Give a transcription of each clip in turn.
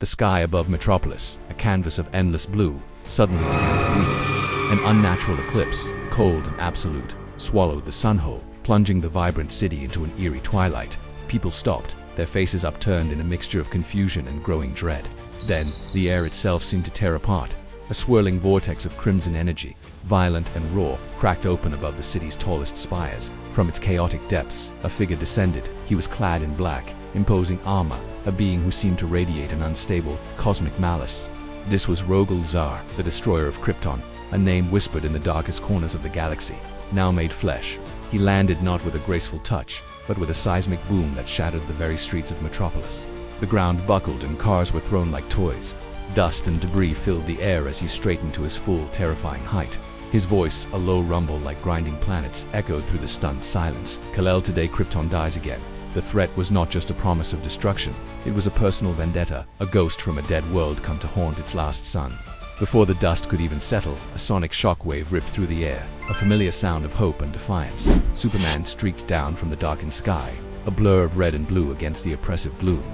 The sky above Metropolis, a canvas of endless blue, suddenly began to bleed. An unnatural eclipse, cold and absolute, swallowed the sun whole, plunging the vibrant city into an eerie twilight. People stopped, their faces upturned in a mixture of confusion and growing dread. Then, the air itself seemed to tear apart. A swirling vortex of crimson energy, violent and raw, cracked open above the city's tallest spires. From its chaotic depths, a figure descended. He was clad in black, imposing armor, a being who seemed to radiate an unstable, cosmic malice. This was Rogol Zaar, the destroyer of Krypton, a name whispered in the darkest corners of the galaxy, now made flesh. He landed not with a graceful touch, but with a seismic boom that shattered the very streets of Metropolis. The ground buckled and cars were thrown like toys. Dust and debris filled the air as he straightened to his full, terrifying height. His voice, a low rumble like grinding planets, echoed through the stunned silence. Kal-El, today Krypton dies again. The threat was not just a promise of destruction. It was a personal vendetta, a ghost from a dead world come to haunt its last son. Before the dust could even settle, a sonic shockwave ripped through the air, a familiar sound of hope and defiance. Superman streaked down from the darkened sky, a blur of red and blue against the oppressive gloom.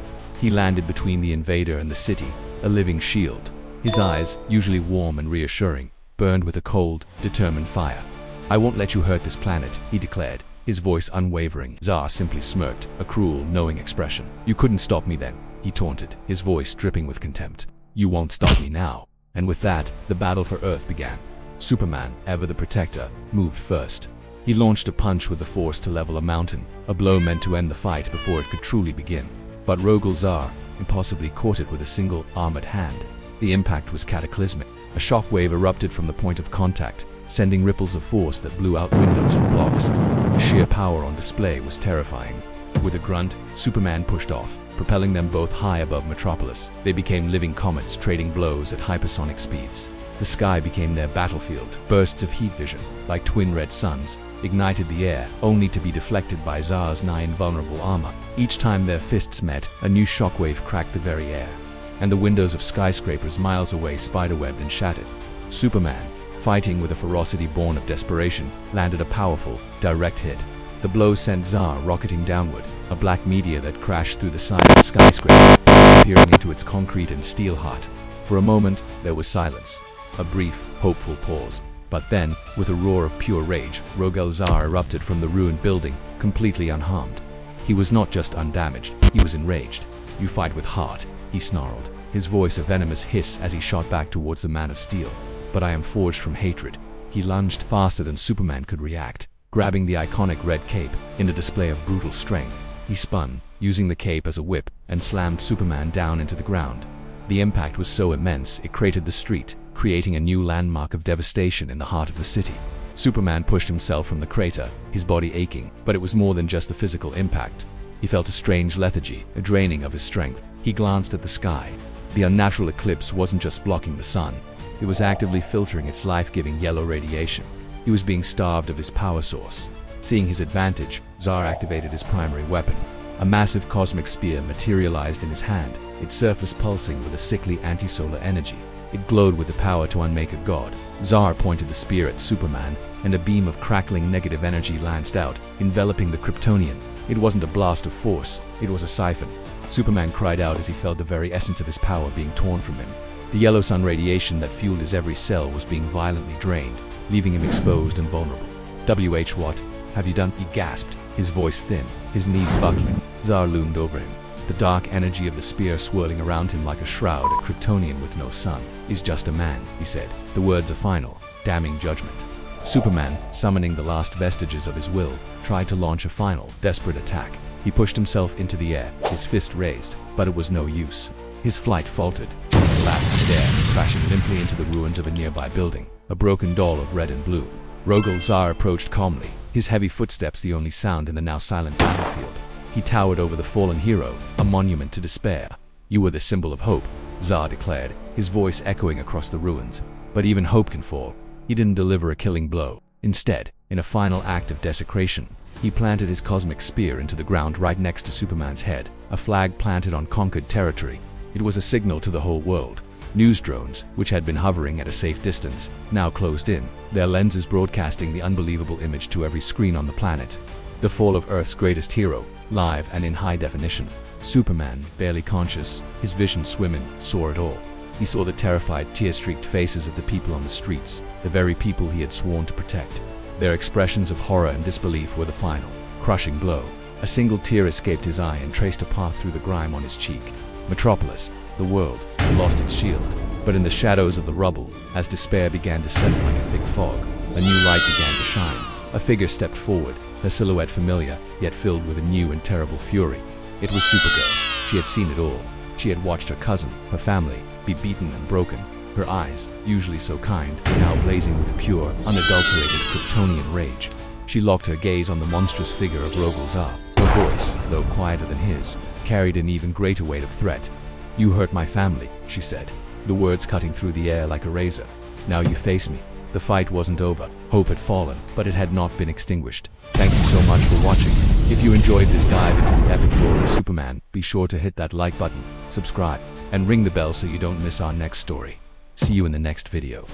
He landed between the invader and the city, a living shield. His eyes, usually warm and reassuring, burned with a cold, determined fire. "I won't let you hurt this planet," he declared, his voice unwavering. Zaar simply smirked, a cruel, knowing expression. "You couldn't stop me then," he taunted, his voice dripping with contempt. "You won't stop me now." And with that, the battle for Earth began. Superman, ever the protector, moved first. He launched a punch with the force to level a mountain, a blow meant to end the fight before it could truly begin. But Rogol Zaar impossibly caught it with a single, armored hand. The impact was cataclysmic. A shockwave erupted from the point of contact, sending ripples of force that blew out windows for blocks. The sheer power on display was terrifying. With a grunt, Superman pushed off, propelling them both high above Metropolis. They became living comets trading blows at hypersonic speeds. The sky became their battlefield. Bursts of heat vision, like twin red suns, ignited the air, only to be deflected by Zaar's nigh invulnerable armor. Each time their fists met, a new shockwave cracked the very air, and the windows of skyscrapers miles away spiderwebbed and shattered. Superman, fighting with a ferocity born of desperation, landed a powerful, direct hit. The blow sent Zaar rocketing downward, a black meteor that crashed through the side of the skyscraper, disappearing into its concrete and steel heart. For a moment, there was silence, a brief, hopeful pause. But then, with a roar of pure rage, Rogol Zaar erupted from the ruined building, completely unharmed. He was not just undamaged, he was enraged. "You fight with heart," he snarled, his voice a venomous hiss as he shot back towards the Man of Steel. "But I am forged from hatred." He lunged faster than Superman could react, grabbing the iconic red cape in a display of brutal strength. He spun, using the cape as a whip, and slammed Superman down into the ground. The impact was so immense it cratered the street, creating a new landmark of devastation in the heart of the city. Superman pushed himself from the crater, his body aching, but it was more than just the physical impact. He felt a strange lethargy, a draining of his strength. He glanced at the sky. The unnatural eclipse wasn't just blocking the sun, it was actively filtering its life-giving yellow radiation. He was being starved of his power source. Seeing his advantage, Zaar activated his primary weapon. A massive cosmic spear materialized in his hand, its surface pulsing with a sickly anti-solar energy. It glowed with the power to unmake a god. Zaar pointed the spear at Superman, and a beam of crackling negative energy lanced out, enveloping the Kryptonian. It wasn't a blast of force, it was a siphon. Superman cried out as he felt the very essence of his power being torn from him. The yellow sun radiation that fueled his every cell was being violently drained, leaving him exposed and vulnerable. What have you done?" he gasped, his voice thin, his knees buckling. Zaar loomed over him, the dark energy of the spear swirling around him like a shroud. "A Kryptonian with no sun is just a man," he said, the words a final, damning judgment. Superman, summoning the last vestiges of his will, tried to launch a final, desperate attack. He pushed himself into the air, his fist raised, but it was no use. His flight faltered, and he collapsed midair, crashing limply into the ruins of a nearby building, a broken doll of red and blue. Rogol Zaar approached calmly, his heavy footsteps the only sound in the now silent battlefield. He towered over the fallen hero, a monument to despair. "You were the symbol of hope," Zaar declared, his voice echoing across the ruins. "But even hope can fall." He didn't deliver a killing blow. Instead, in a final act of desecration, he planted his cosmic spear into the ground right next to Superman's head, a flag planted on conquered territory. It was a signal to the whole world. News drones, which had been hovering at a safe distance, now closed in, their lenses broadcasting the unbelievable image to every screen on the planet. The fall of Earth's greatest hero, live and in high definition. Superman, barely conscious, his vision swimming, saw it all. He saw the terrified, tear-streaked faces of the people on the streets, the very people he had sworn to protect. Their expressions of horror and disbelief were the final, crushing blow. A single tear escaped his eye and traced a path through the grime on his cheek. Metropolis, the world, had lost its shield. But in the shadows of the rubble, as despair began to settle like a thick fog, a new light began to shine. A figure stepped forward, her silhouette familiar, yet filled with a new and terrible fury. It was Supergirl. She had seen it all. She had watched her cousin, her family, be beaten and broken. Her eyes, usually so kind, were now blazing with pure, unadulterated Kryptonian rage. She locked her gaze on the monstrous figure of Rogol Zaar. Her voice, though quieter than his, carried an even greater weight of threat. "You hurt my family," she said, the words cutting through the air like a razor. "Now you face me." The fight wasn't over. Hope had fallen, but it had not been extinguished. Thank you so much for watching. If you enjoyed this dive into the epic lore of Superman, be sure to hit that like button, subscribe, and ring the bell so you don't miss our next story. See you in the next video.